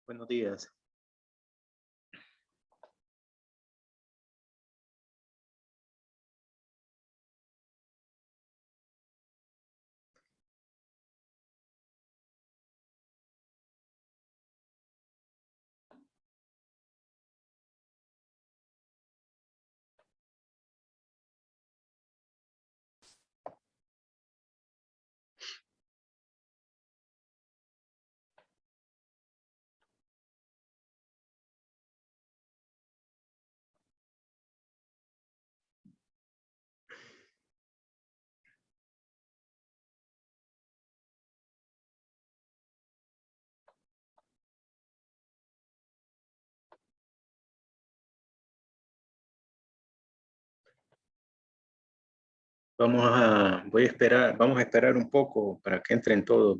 Buenos días. Vamos a esperar un poco para que entren todos.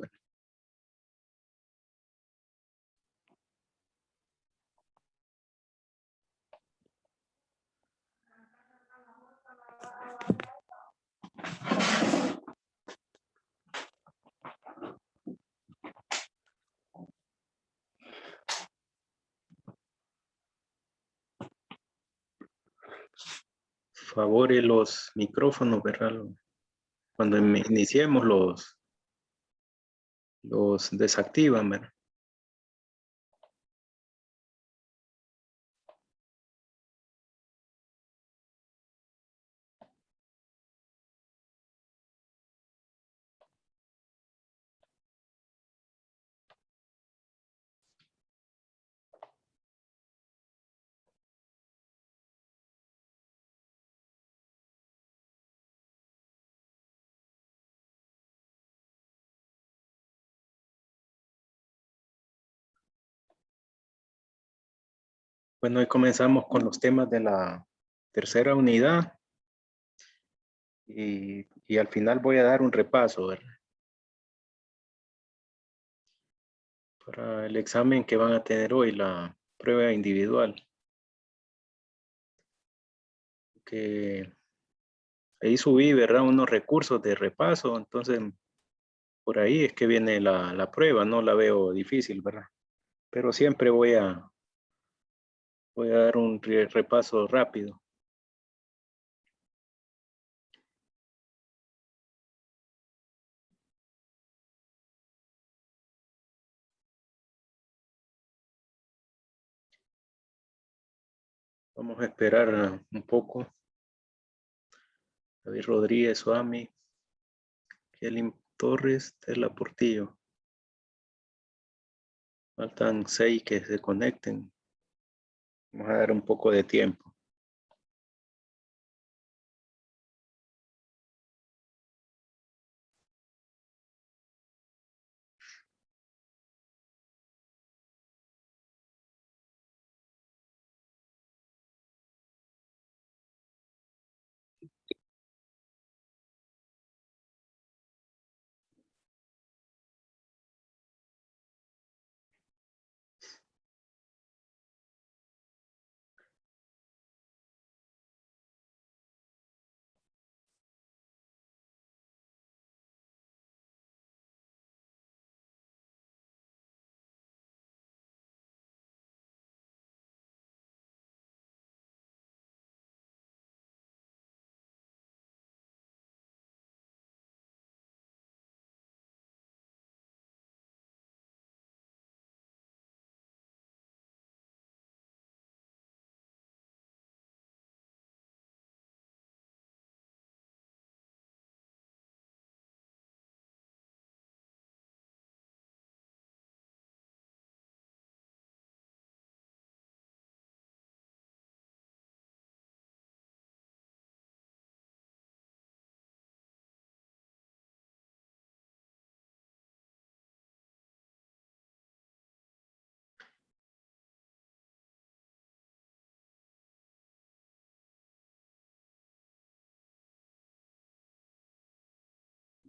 Favore los micrófonos, ¿verdad? Cuando iniciemos los desactivan, ¿verdad? Bueno, hoy comenzamos con los temas de la tercera unidad y al final voy a dar un repaso, ¿verdad? Para el examen que van a tener hoy, la prueba individual. Que ahí subí, ¿verdad? Unos recursos de repaso, entonces por ahí es que viene la prueba, no la veo difícil, ¿verdad? Pero siempre voy a dar un repaso rápido. Vamos a esperar un poco. David Rodríguez, Suami, Kelly Torres, Tela Portillo. Faltan 6 que se conecten. Vamos a dar un poco de tiempo.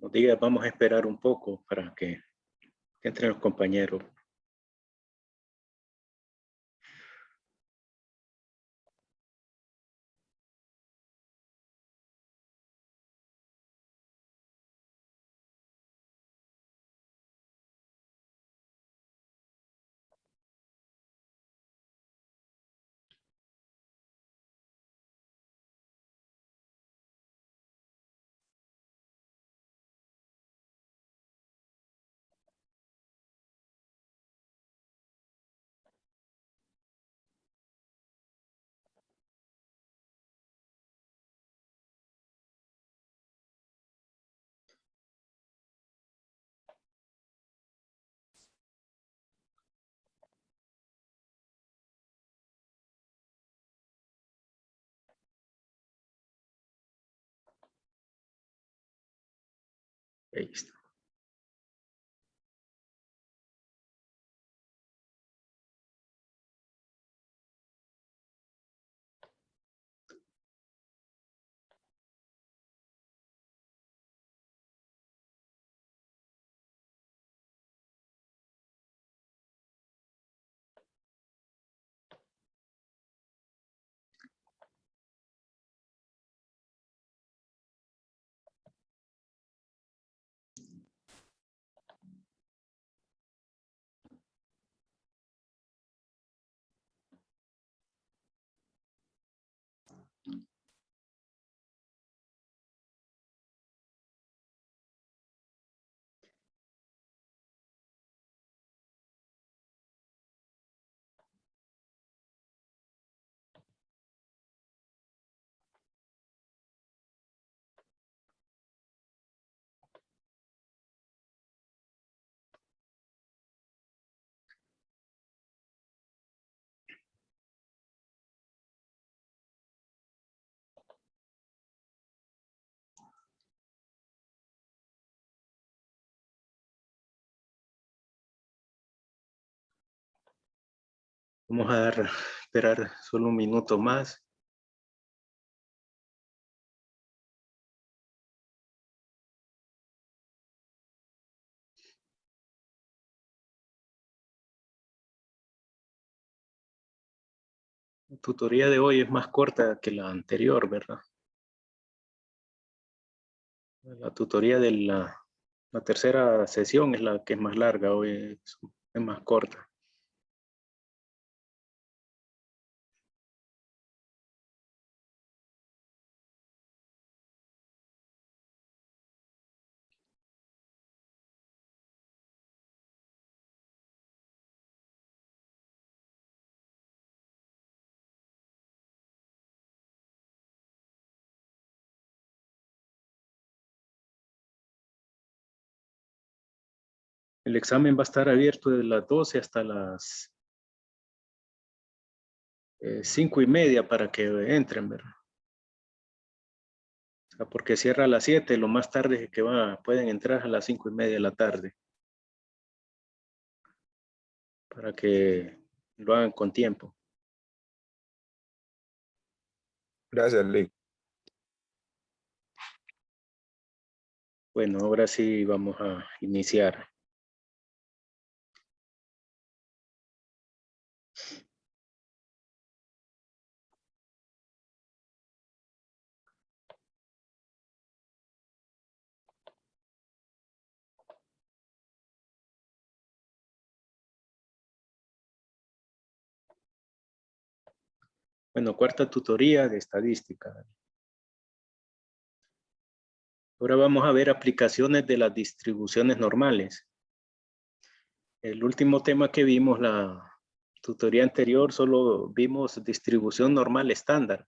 Nos diga, vamos a esperar un poco para que entren los compañeros. Ahí está. Vamos a esperar solo un minuto más. La tutoría de hoy es más corta que la anterior, ¿verdad? La tutoría de la tercera sesión es la que es más larga, hoy es más corta. El examen va a estar abierto de las 12 hasta las 5:30 para que entren, ¿verdad? O sea, porque cierra a las 7, lo más tarde que pueden entrar a las 5:30 de la tarde. Para que lo hagan con tiempo. Gracias, Lee. Bueno, ahora sí vamos a iniciar. Bueno, cuarta tutoría de estadística. Ahora vamos a ver aplicaciones de las distribuciones normales. El último tema que vimos, la tutoría anterior, solo vimos distribución normal estándar.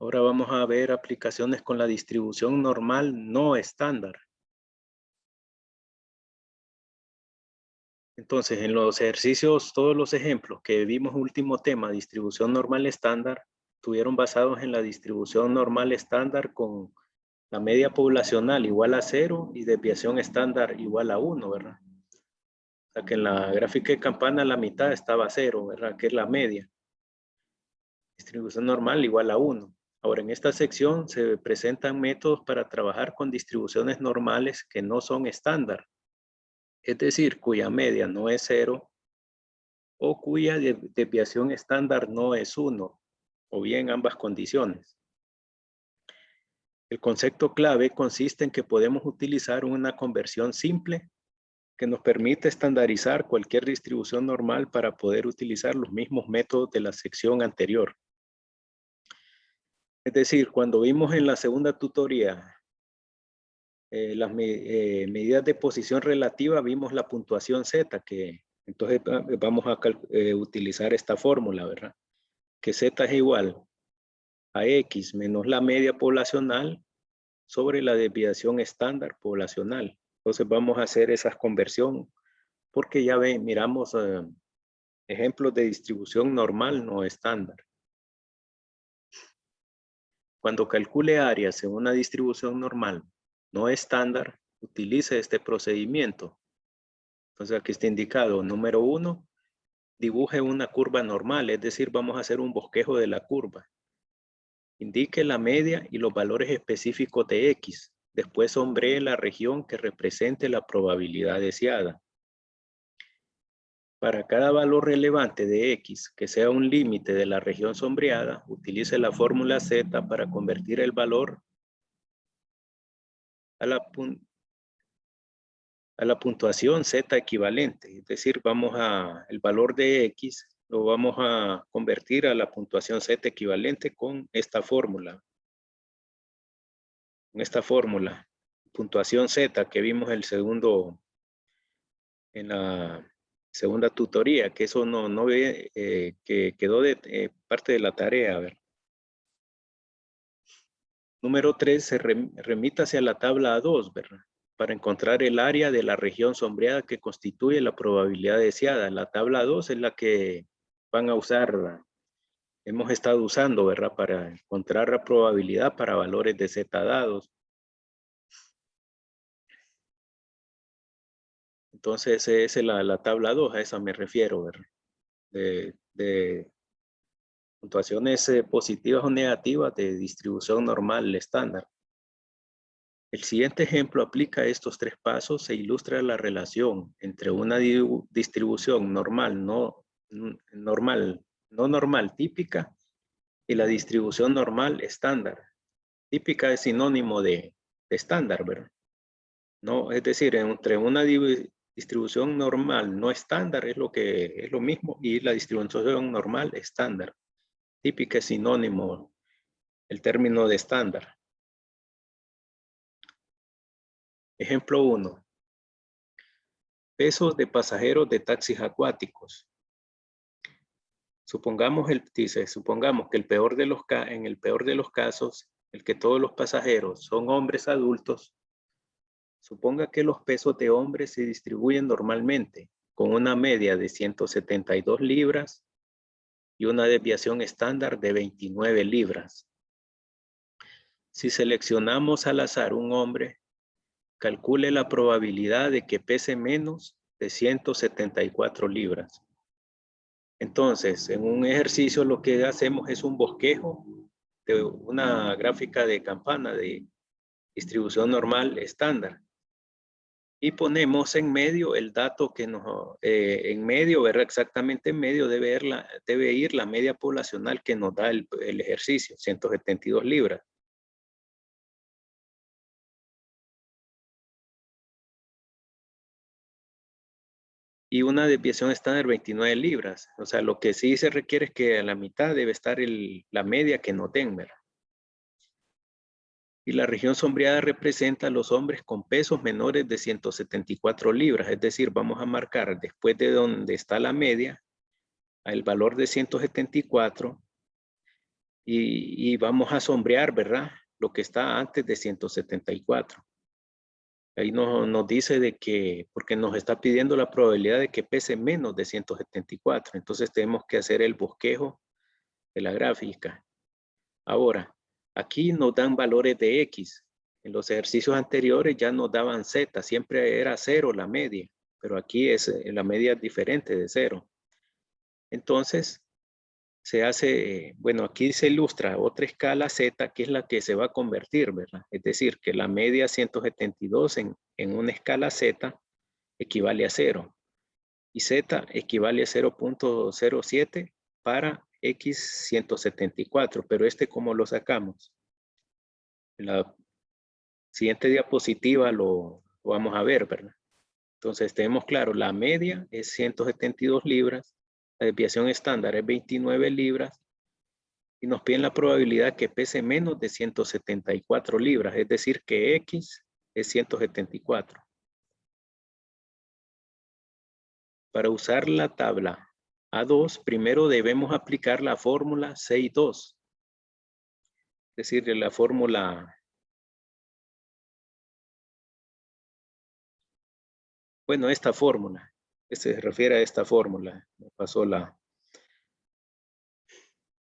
Ahora vamos a ver aplicaciones con la distribución normal no estándar. Entonces, en los ejercicios, todos los ejemplos que vimos último tema, distribución normal estándar, estuvieron basados en la distribución normal estándar con la media poblacional igual a 0 y desviación estándar igual a 1, ¿verdad? O sea que en la gráfica de campana la mitad estaba a 0, ¿verdad? Que es la media. Distribución normal igual a 1. Ahora, en esta sección se presentan métodos para trabajar con distribuciones normales que no son estándar. Es decir, cuya media no es 0 o cuya desviación estándar no es 1, o bien ambas condiciones. El concepto clave consiste en que podemos utilizar una conversión simple que nos permite estandarizar cualquier distribución normal para poder utilizar los mismos métodos de la sección anterior. Es decir, cuando vimos en la segunda tutoría las medidas de posición relativa, vimos la puntuación Z, que entonces vamos a utilizar esta fórmula, ¿verdad? Que Z es igual a X menos la media poblacional sobre la desviación estándar poblacional. Entonces vamos a hacer esa conversión porque ya miramos ejemplos de distribución normal no estándar. Cuando calcule áreas en una distribución normal no estándar, utilice este procedimiento. Entonces aquí está indicado, número 1, dibuje una curva normal, es decir, vamos a hacer un bosquejo de la curva. Indique la media y los valores específicos de X. Después sombree la región que represente la probabilidad deseada. Para cada valor relevante de X que sea un límite de la región sombreada, utilice la fórmula Z para convertir el valor a la puntuación Z equivalente. Es decir, el valor de X lo vamos a convertir a la puntuación Z equivalente con esta fórmula. Puntuación Z que vimos en la segunda tutoría, que eso no ve, que quedó de parte de la tarea. A ver. Número 3, remítase a la tabla A2, ¿verdad? Para encontrar el área de la región sombreada que constituye la probabilidad deseada. La tabla 2 es la que van a usar, hemos estado usando, ¿verdad? Para encontrar la probabilidad para valores de Z dados. Entonces, esa es la tabla 2, a esa me refiero, ¿verdad? De puntuaciones positivas o negativas de distribución normal estándar. El siguiente ejemplo aplica estos 3 pasos e ilustra la relación entre una distribución normal, no normal típica y la distribución normal estándar. Típica es sinónimo de estándar, ¿verdad? No, es decir, entre una distribución normal no estándar es lo mismo, y la distribución normal estándar. Típica es sinónimo el término de estándar. Ejemplo 1. Pesos de pasajeros de taxis acuáticos. Supongamos que en el peor de los casos, el que todos los pasajeros son hombres adultos, suponga que los pesos de hombres se distribuyen normalmente, con una media de 172 libras y una desviación estándar de 29 libras. Si seleccionamos al azar un hombre, calcule la probabilidad de que pese menos de 174 libras. Entonces, en un ejercicio lo que hacemos es un bosquejo de una gráfica de campana de distribución normal estándar. Y ponemos en medio el dato que en medio, ¿verdad? Exactamente en medio debe ir la media poblacional que nos da el ejercicio, 172 libras. Y una desviación estándar 29 libras. O sea, lo que sí se requiere es que a la mitad debe estar la media que nos den, ¿verdad? Y la región sombreada representa a los hombres con pesos menores de 174 libras. Es decir, vamos a marcar después de donde está la media, el valor de 174, y vamos a sombrear, ¿verdad? Lo que está antes de 174. Ahí nos dice de que, porque nos está pidiendo la probabilidad de que pese menos de 174. Entonces tenemos que hacer el bosquejo de la gráfica. Ahora, aquí nos dan valores de X. En los ejercicios anteriores ya nos daban Z, siempre era 0 la media, pero aquí la media es diferente de 0. Entonces, se hace, bueno, aquí se ilustra otra escala Z, que es la que se va a convertir, ¿verdad? Es decir, que la media 172 en una escala Z equivale a 0. Y Z equivale a 0.07 para X 174. Pero ¿cómo lo sacamos? En la siguiente diapositiva lo vamos a ver, ¿verdad? Entonces tenemos claro, la media es 172 libras, la desviación estándar es 29 libras, y nos piden la probabilidad que pese menos de 174 libras, es decir, que X es 174. Para usar la tabla A2, primero debemos aplicar la fórmula C2, es decir, la fórmula, bueno, esta fórmula, se refiere a esta fórmula, me pasó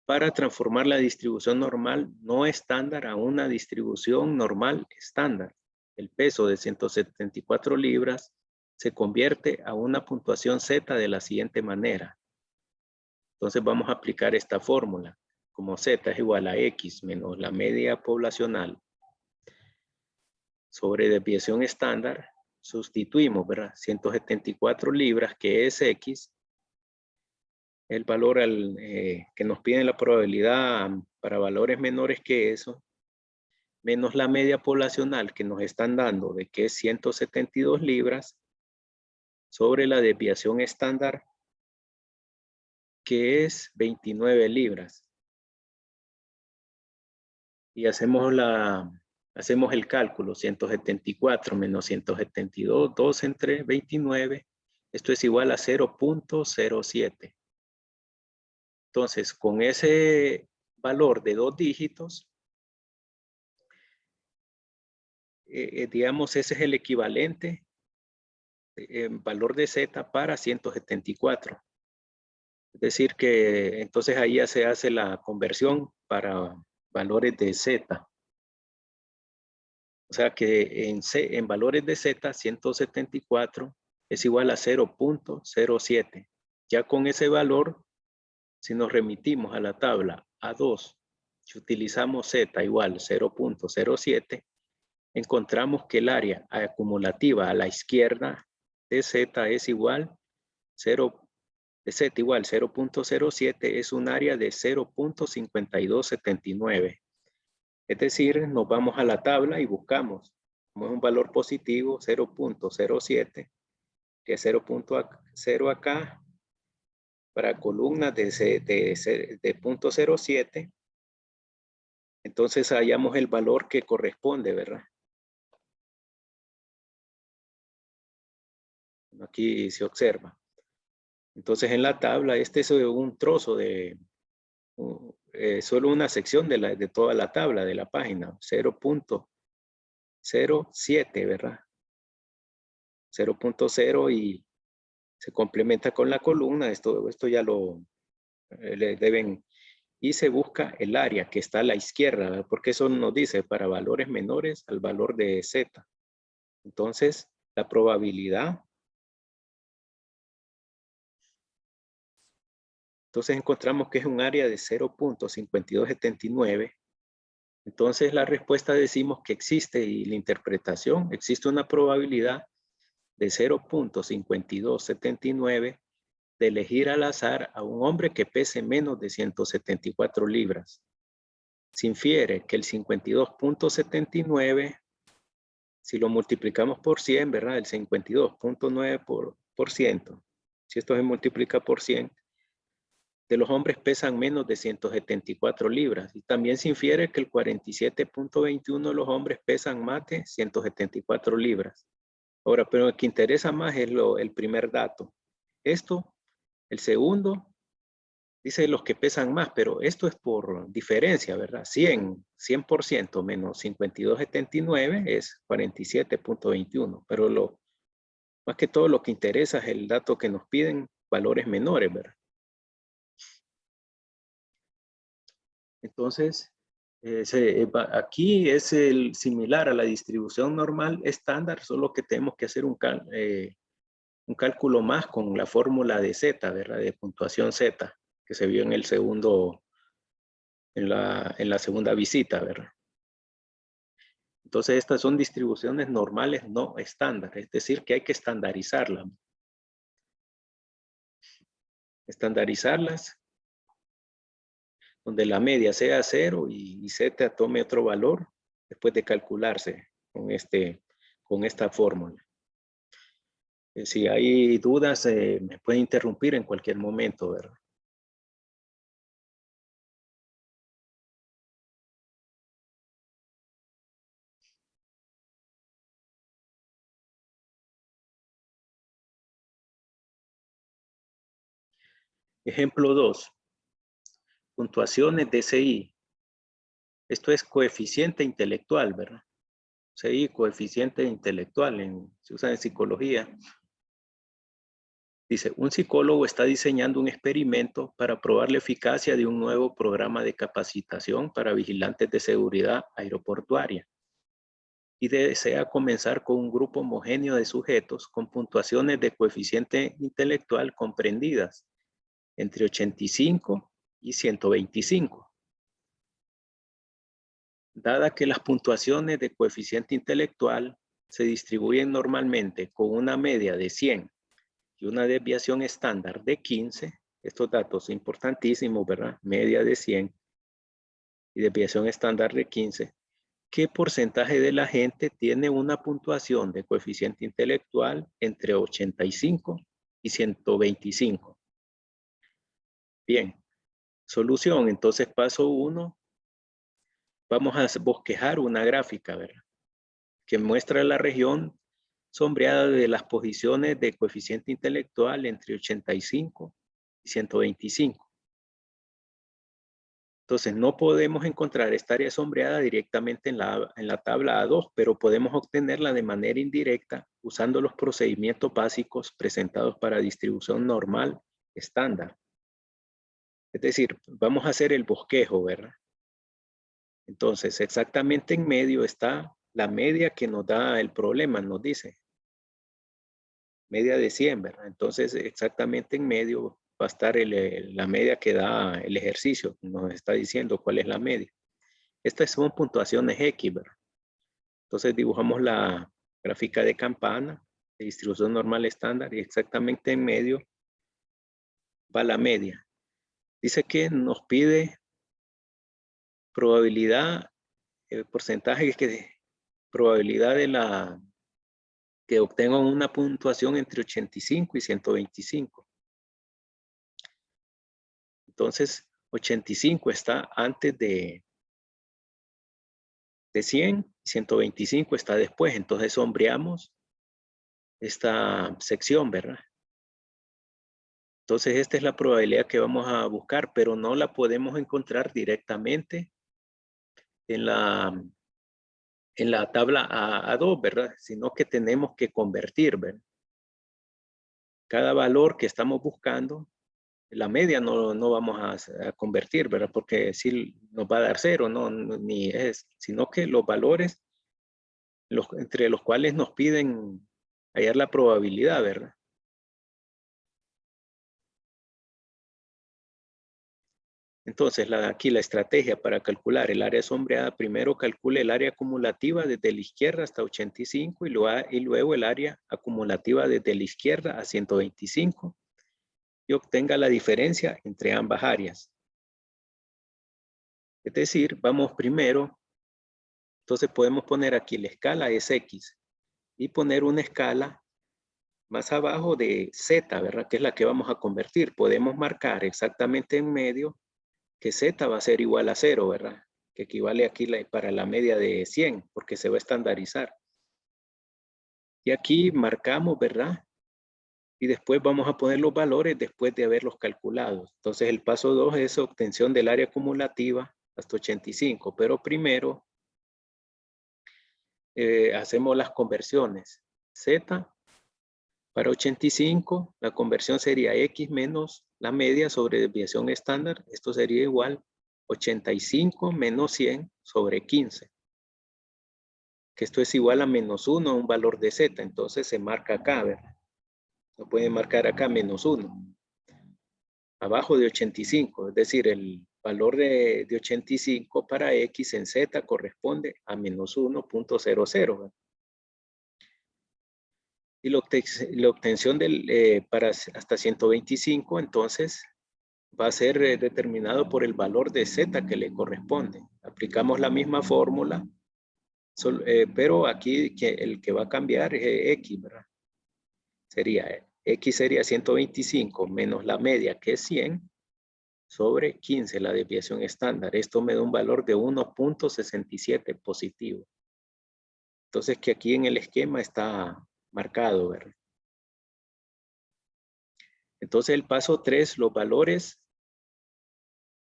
para transformar la distribución normal no estándar a una distribución normal estándar. el peso de 174 libras se convierte a una puntuación Z de la siguiente manera. Entonces vamos a aplicar esta fórmula. Como Z es igual a X menos la media poblacional sobre desviación estándar, sustituimos, ¿verdad? 174 libras, que es X, el valor que nos piden la probabilidad para valores menores que eso, menos la media poblacional que nos están dando de que es 172 libras, sobre la desviación estándar, que es 29 libras. Y hacemos el cálculo, 174 menos 172, 2 entre 29, esto es igual a 0.07. Entonces, con ese valor de 2 dígitos, digamos, ese es el equivalente en valor de Z para 174. Es decir que entonces ahí ya se hace la conversión para valores de Z. O sea que en valores de Z, 174 es igual a 0.07. Ya con ese valor, si nos remitimos a la tabla A2, si utilizamos Z igual 0.07, encontramos que el área acumulativa a la izquierda de Z es igual 0.07 es un área de 0.5279. Es decir, nos vamos a la tabla y buscamos, como es un valor positivo, 0.07, que es 0.0 acá, para columnas de 0.07. Entonces hallamos el valor que corresponde, ¿verdad? Aquí se observa. Entonces en la tabla, este es un trozo de, solo una sección de toda la tabla de la página, 0.07, ¿verdad? 0.0 y se complementa con la columna. Esto ya lo le deben, y se busca el área que está a la izquierda, ¿verdad? Porque eso nos dice para valores menores al valor de Z. Entonces, la probabilidad. Entonces encontramos que es un área de 0.5279. Entonces la respuesta decimos que existe, y la interpretación, existe una probabilidad de 0.5279 de elegir al azar a un hombre que pese menos de 174 libras. Se infiere que el 52.79, si lo multiplicamos por 100, ¿verdad? El 52.9%, si esto se multiplica por 100, de los hombres pesan menos de 174 libras. Y también se infiere que el 47.21 de los hombres pesan más de 174 libras. Ahora, pero el que interesa más es el primer dato. Esto, el segundo, dice los que pesan más, pero esto es por diferencia, ¿verdad? 100% menos 52.79 es 47.21. Pero más que todo lo que interesa es el dato que nos piden, valores menores, ¿verdad? Entonces, aquí es similar a la distribución normal estándar, solo que tenemos que hacer un cálculo más con la fórmula de Z, ¿verdad? De puntuación Z, que se vio en el segundo, en la segunda visita, ¿verdad? Entonces, estas son distribuciones normales no estándar, es decir, que hay que estandarizarlas. Estandarizarlas, donde la media sea 0 y Z tome otro valor después de calcularse con esta fórmula. Si hay dudas, me puede interrumpir en cualquier momento, ¿verdad? Ejemplo 2. Puntuaciones de CI. Esto es coeficiente intelectual, ¿verdad? CI, coeficiente intelectual, se usa en psicología. Dice, un psicólogo está diseñando un experimento para probar la eficacia de un nuevo programa de capacitación para vigilantes de seguridad aeroportuaria. y desea comenzar con un grupo homogéneo de sujetos con puntuaciones de coeficiente intelectual comprendidas entre 85 y 125. Dada que las puntuaciones de coeficiente intelectual se distribuyen normalmente con una media de 100 y una desviación estándar de 15, estos datos importantísimos, ¿verdad? Media de 100 y desviación estándar de 15. ¿Qué porcentaje de la gente tiene una puntuación de coeficiente intelectual entre 85 y 125? Bien, solución. Entonces, paso 1, vamos a bosquejar una gráfica, ¿verdad? Que muestra la región sombreada de las posiciones de coeficiente intelectual entre 85 y 125. Entonces, no podemos encontrar esta área sombreada directamente en la tabla A2, pero podemos obtenerla de manera indirecta usando los procedimientos básicos presentados para distribución normal estándar. Es decir, vamos a hacer el bosquejo, ¿verdad? Entonces, exactamente en medio está la media que nos da el problema, nos dice. Media de 100, ¿verdad? Entonces, exactamente en medio va a estar la media que da el ejercicio. Nos está diciendo cuál es la media. Estas son puntuaciones X, ¿verdad? Entonces dibujamos la gráfica de campana, de distribución normal estándar, y exactamente en medio va la media. Dice que nos pide probabilidad, porcentaje probabilidad de que obtengan una puntuación entre 85 y 125. Entonces, 85 está antes de 100, 125 está después. Entonces, sombreamos esta sección, ¿verdad? Entonces, esta es la probabilidad que vamos a buscar, pero no la podemos encontrar directamente en la tabla A2, ¿verdad? Sino que tenemos que convertir, ¿verdad? Cada valor que estamos buscando, la media no vamos a convertir, ¿verdad? Porque si nos va a dar 0, no, ni es, sino que los valores entre los cuales nos piden hallar la probabilidad, ¿verdad? Entonces, aquí la estrategia para calcular el área sombreada, primero calcule el área acumulativa desde la izquierda hasta 85 y luego el área acumulativa desde la izquierda a 125 y obtenga la diferencia entre ambas áreas. Es decir, vamos primero, entonces podemos poner aquí la escala es X y poner una escala más abajo de Z, ¿verdad? Que es la que vamos a convertir. Podemos marcar exactamente en medio que Z va a ser igual a 0, ¿verdad? Que equivale aquí para la media de 100, porque se va a estandarizar. Y aquí marcamos, ¿verdad? Y después vamos a poner los valores después de haberlos calculado. Entonces el paso 2 es obtención del área acumulativa hasta 85, pero primero hacemos las conversiones. Z para 85, la conversión sería X menos la media sobre desviación estándar. Esto sería igual 85 menos 100 sobre 15. Que esto es igual a menos 1, un valor de Z. Entonces se marca acá, ¿verdad? Lo pueden marcar acá menos 1. Abajo de 85. Es decir, el valor de 85 para X en Z corresponde a menos 1.00. Y la obtención para hasta 125, entonces, va a ser determinado por el valor de Z que le corresponde. Aplicamos la misma fórmula, pero aquí el que va a cambiar es X, ¿verdad? X sería 125 menos la media, que es 100, sobre 15, la desviación estándar. Esto me da un valor de 1.67 positivo. Entonces, que aquí en el esquema está marcado, ¿verdad? Entonces, el paso 3, los valores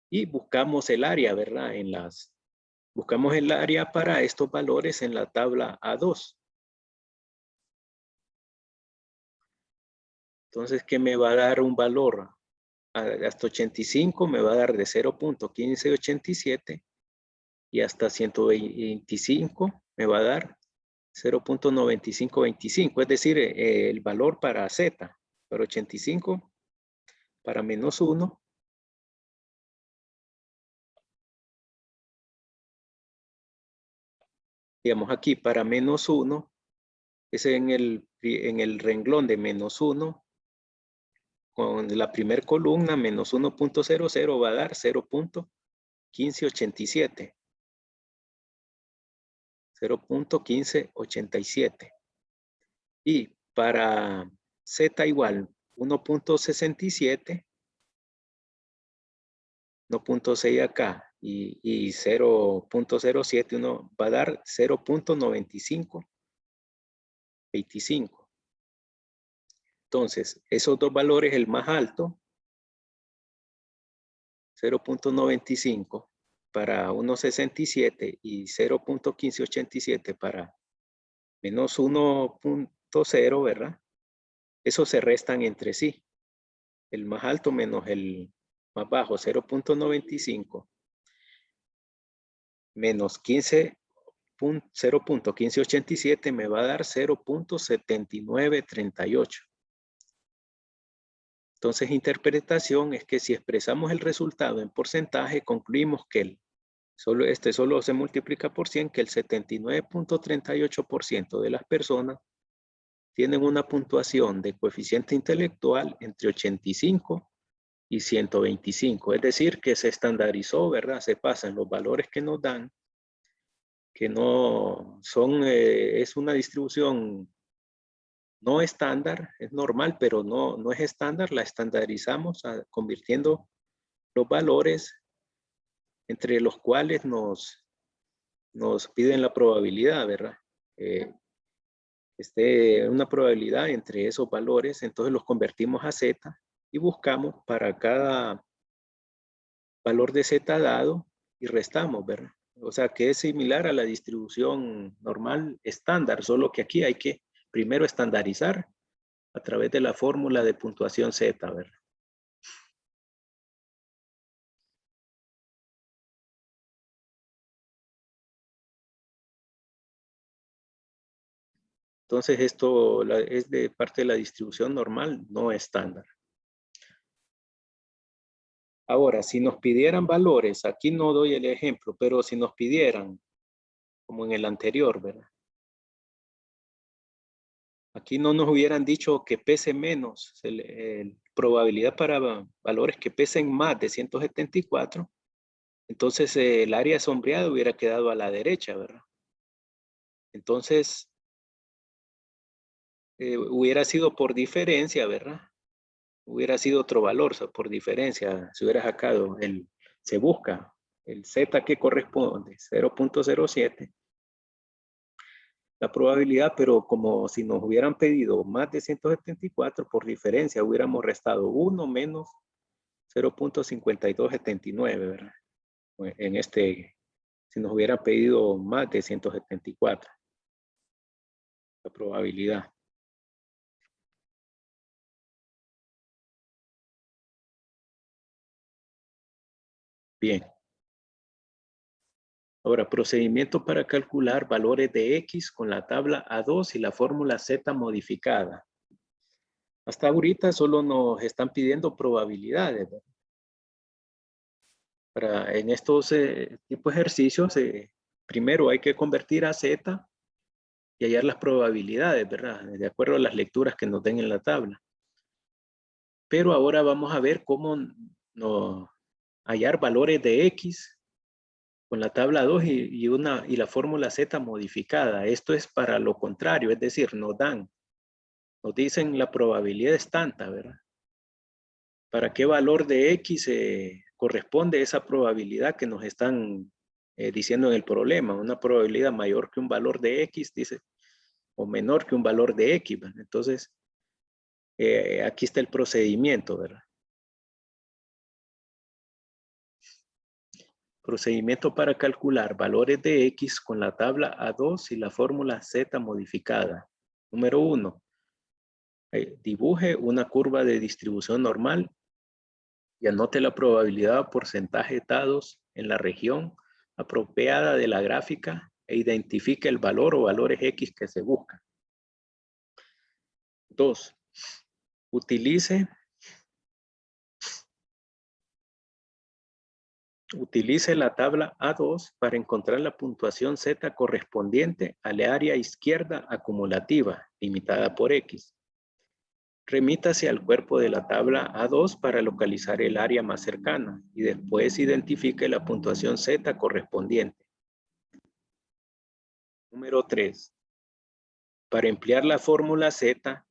y buscamos el área, ¿verdad? Buscamos el área para estos valores en la tabla A2. Entonces, ¿qué me va a dar un valor? Hasta 85 me va a dar de 0.1587 y hasta 125 me va a dar 0.9525, es decir, el valor para Z, para 85, para menos 1. Digamos aquí, para menos 1, es en el renglón de menos 1, con la primera columna, menos 1.00 va a dar 0.1587. 0.1587. Y para Z igual 1.67, 1.6 acá y 0.07, uno va a dar 0.9525. Entonces, esos dos valores, el más alto, 0.95 para 1.67 y 0.1587 para menos 1.0, ¿verdad? Esos se restan entre sí. El más alto menos el más bajo, 0.95 menos 0.1587 me va a dar 0.7938. Entonces, interpretación es que si expresamos el resultado en porcentaje, concluimos que solo se multiplica por 100, que el 79.38% de las personas tienen una puntuación de coeficiente intelectual entre 85 y 125. Es decir, que se estandarizó, ¿verdad? Se pasan los valores que nos dan, que no son, es una distribución no estándar, es normal, pero no es estándar, la estandarizamos convirtiendo los valores entre los cuales nos piden la probabilidad, ¿verdad? Una probabilidad entre esos valores, entonces los convertimos a Z y buscamos para cada valor de Z dado y restamos, ¿verdad? O sea, que es similar a la distribución normal estándar, solo que aquí hay que primero estandarizar a través de la fórmula de puntuación Z, ¿verdad? Entonces esto es de parte de la distribución normal, no estándar. Ahora, si nos pidieran valores, aquí no doy el ejemplo, pero si nos pidieran, como en el anterior, ¿verdad? Aquí no nos hubieran dicho que pese menos, probabilidad para valores que pesen más de 174, entonces el área sombreada hubiera quedado a la derecha, ¿verdad? Entonces, hubiera sido por diferencia, ¿verdad? Hubiera sido otro valor, o sea, por diferencia, se hubiera sacado, se busca el Z que corresponde, 0.07, la probabilidad, pero como si nos hubieran pedido más de 174, por diferencia hubiéramos restado 1 menos 0.5279, ¿verdad? Si nos hubieran pedido más de 174, la probabilidad. Bien. Ahora, procedimiento para calcular valores de X con la tabla A2 y la fórmula Z modificada. Hasta ahorita solo nos están pidiendo probabilidades, ¿verdad? En estos tipos de ejercicios, primero hay que convertir a Z y hallar las probabilidades, ¿verdad? De acuerdo a las lecturas que nos den en la tabla. Pero ahora vamos a ver cómo hallar valores de X con la tabla 2 y la fórmula Z modificada. Esto es para lo contrario, es decir, nos dicen la probabilidad es tanta, ¿verdad? ¿Para qué valor de X corresponde esa probabilidad que nos están diciendo en el problema? Una probabilidad mayor que un valor de X, dice, o menor que un valor de X, ¿verdad? Entonces, aquí está el procedimiento, ¿verdad? Procedimiento para calcular valores de X con la tabla A2 y la fórmula Z modificada. Número 1. Dibuje una curva de distribución normal y anote la probabilidad o porcentaje dados en la región apropiada de la gráfica e identifique el valor o valores X que se buscan. 2. Utilice la tabla A2 para encontrar la puntuación Z correspondiente al área izquierda acumulativa, limitada por X. Remítase al cuerpo de la tabla A2 para localizar el área más cercana y después identifique la puntuación Z correspondiente. Número 3. Para emplear la fórmula Z,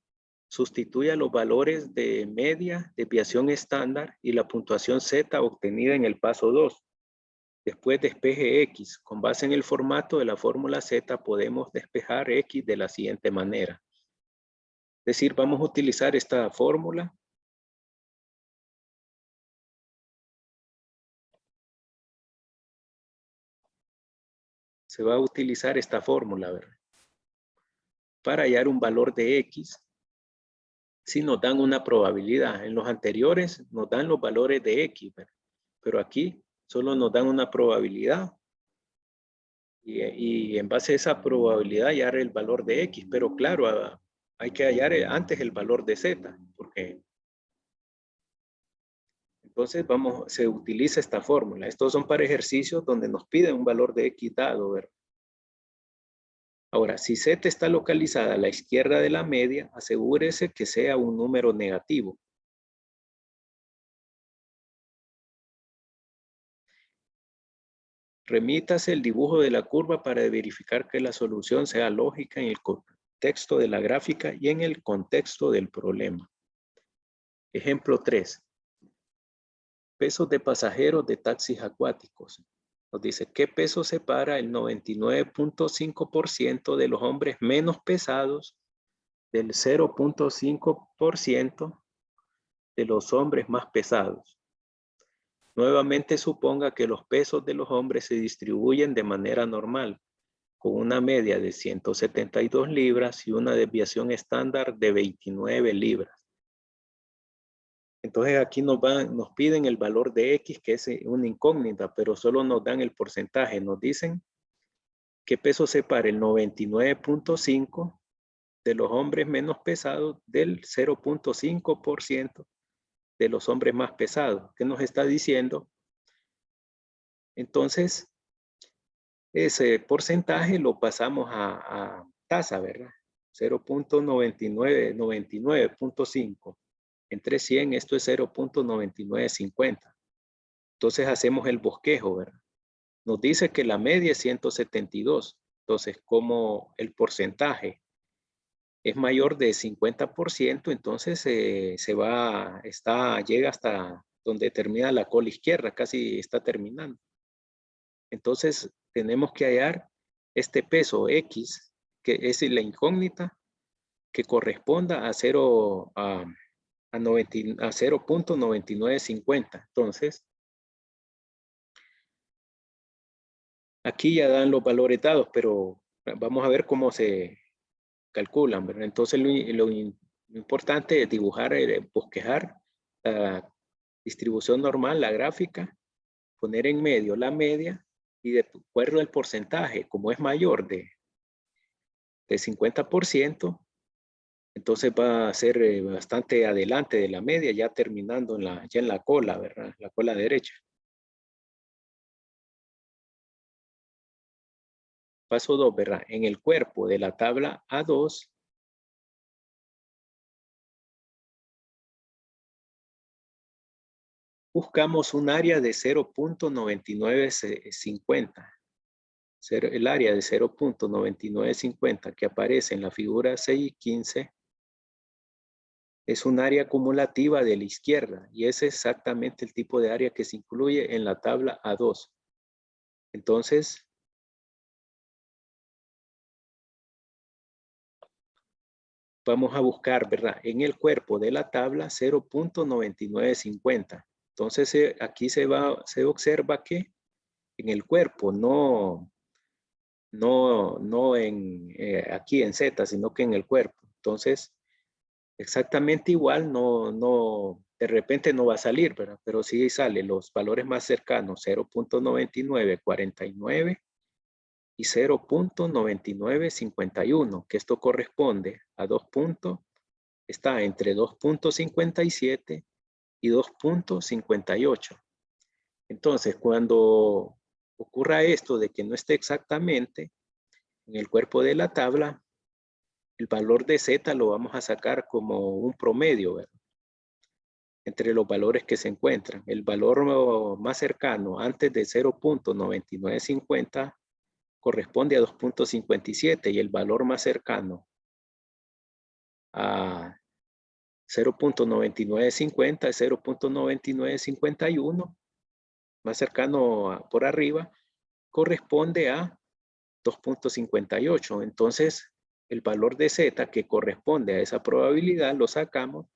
sustituya los valores de media, desviación estándar y la puntuación Z obtenida en el paso 2. Después despeje X. Con base en el formato de la fórmula Z podemos despejar X de la siguiente manera. Es decir, vamos a utilizar esta fórmula. Se va a utilizar esta fórmula, ¿verdad? Para hallar un valor de X. Si nos dan una probabilidad. En los anteriores nos dan los valores de X, ¿verdad? Pero aquí solo nos dan una probabilidad. Y en base a esa probabilidad hallar el valor de X. Pero claro, hay que hallar antes el valor de Z. Porque entonces se utiliza esta fórmula. Estos son para ejercicios donde nos piden un valor de X dado, ¿verdad? Ahora, si Z está localizada a la izquierda de la media, asegúrese que sea un número negativo. Remítase el dibujo de la curva para verificar que la solución sea lógica en el contexto de la gráfica y en el contexto del problema. Ejemplo 3. Pesos de pasajeros de taxis acuáticos. Nos dice, ¿qué peso separa el 99.5% de los hombres menos pesados del 0.5% de los hombres más pesados? Nuevamente suponga que los pesos de los hombres se distribuyen de manera normal, con una media de 172 libras y una desviación estándar de 29 libras. Entonces aquí nos piden el valor de X, que es una incógnita, pero solo nos dan el porcentaje. Nos dicen qué peso separa el 99.5 de los hombres menos pesados del 0.5% de los hombres más pesados. ¿Qué nos está diciendo? Entonces, ese porcentaje lo pasamos a tasa, ¿verdad? 0.99.5. Entre 100, esto es 0.9950. Entonces hacemos el bosquejo, ¿verdad? Nos dice que la media es 172. Entonces, como el porcentaje es mayor de 50%, entonces llega hasta donde termina la cola izquierda, casi está terminando. Entonces, tenemos que hallar este peso X, que es la incógnita, que corresponda a 0.9950. Entonces, aquí ya dan los valores dados, pero vamos a ver cómo se calculan, ¿verdad? Entonces, lo importante es dibujar, bosquejar la distribución normal, la gráfica, poner en medio la media y de acuerdo al porcentaje, como es mayor de 50%, entonces va a ser bastante adelante de la media, ya terminando ya en la cola, ¿verdad? La cola derecha. Paso 2, ¿verdad? En el cuerpo de la tabla A2, buscamos un área de 0.9950. El área de 0.9950 que aparece en la figura 6 y 15 es un área acumulativa de la izquierda y es exactamente el tipo de área que se incluye en la tabla A2. Entonces, vamos a buscar, ¿verdad? En el cuerpo de la tabla 0.9950. Entonces, aquí se observa que en el cuerpo, no aquí en Z, sino que en el cuerpo. Entonces, exactamente igual, de repente no va a salir, ¿verdad? Pero sí sale los valores más cercanos, 0.9949 y 0.9951, que esto corresponde a 2 puntos, está entre 2.57 y 2.58. Entonces, cuando ocurra esto de que no esté exactamente en el cuerpo de la tabla, el valor de Z lo vamos a sacar como un promedio, ¿verdad? Entre los valores que se encuentran. El valor más cercano antes de 0.9950 corresponde a 2.57 y el valor más cercano a 0.9950 es 0.9951, más cercano por arriba, corresponde a 2.58. Entonces, el valor de Z que corresponde a esa probabilidad lo sacamos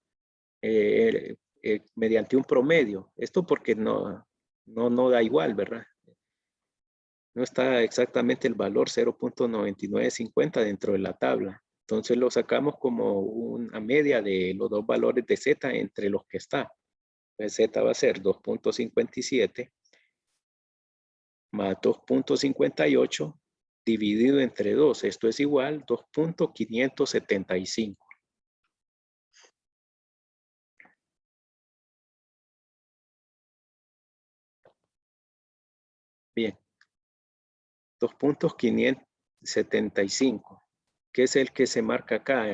mediante un promedio. Esto porque no da igual, ¿verdad? No está exactamente el valor 0.9950 dentro de la tabla. Entonces lo sacamos como una media de los dos valores de Z entre los que está. Entonces Z va a ser 2.57 más 2.58 dividido entre 2. Esto es igual 2.575. Bien. 2.575, que es el que se marca acá,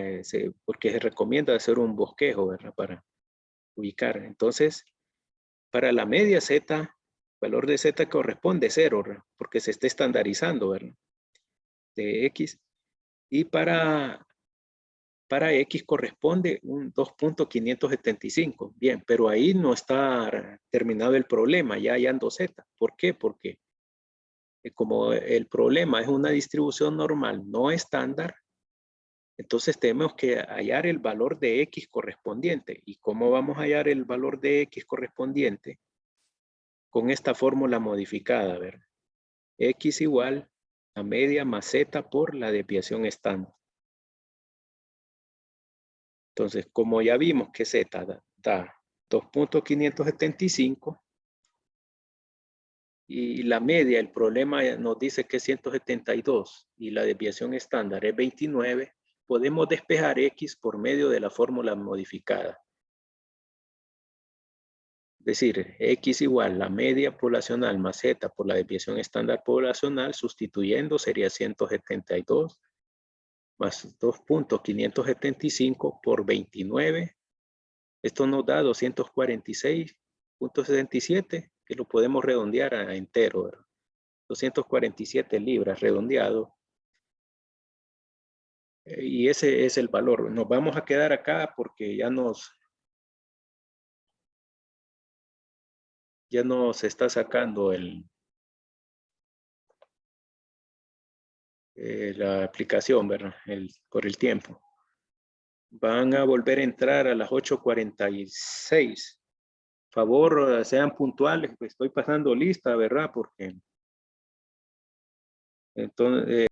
porque se recomienda hacer un bosquejo, ¿verdad? Para ubicar. Entonces, para la media Z, valor de Z corresponde 0, ¿verdad? Porque se está estandarizando, ¿verdad? De X. Y para X corresponde un 2.575. Bien, pero ahí no está terminado el problema, ya hallando Z. ¿Por qué? Porque como el problema es una distribución normal no estándar, entonces tenemos que hallar el valor de X correspondiente. ¿Y cómo vamos a hallar el valor de X correspondiente? Con esta fórmula modificada, ¿verdad? X igual a media más Z por la desviación estándar. Entonces, como ya vimos que Z da 2.575 y la media, el problema nos dice que es 172 y la desviación estándar es 29, podemos despejar X por medio de la fórmula modificada. Es decir, X igual la media poblacional más Z por la desviación estándar poblacional, sustituyendo sería 172 más 2.575 por 29. Esto nos da 246.67, que lo podemos redondear a entero, ¿verdad? 247 libras redondeado. Y ese es el valor. Nos vamos a quedar acá porque ya nos está sacando la aplicación, ¿verdad? Por el tiempo. Van a volver a entrar a las 8:46. Favor, sean puntuales, pues estoy pasando lista, ¿verdad? Porque entonces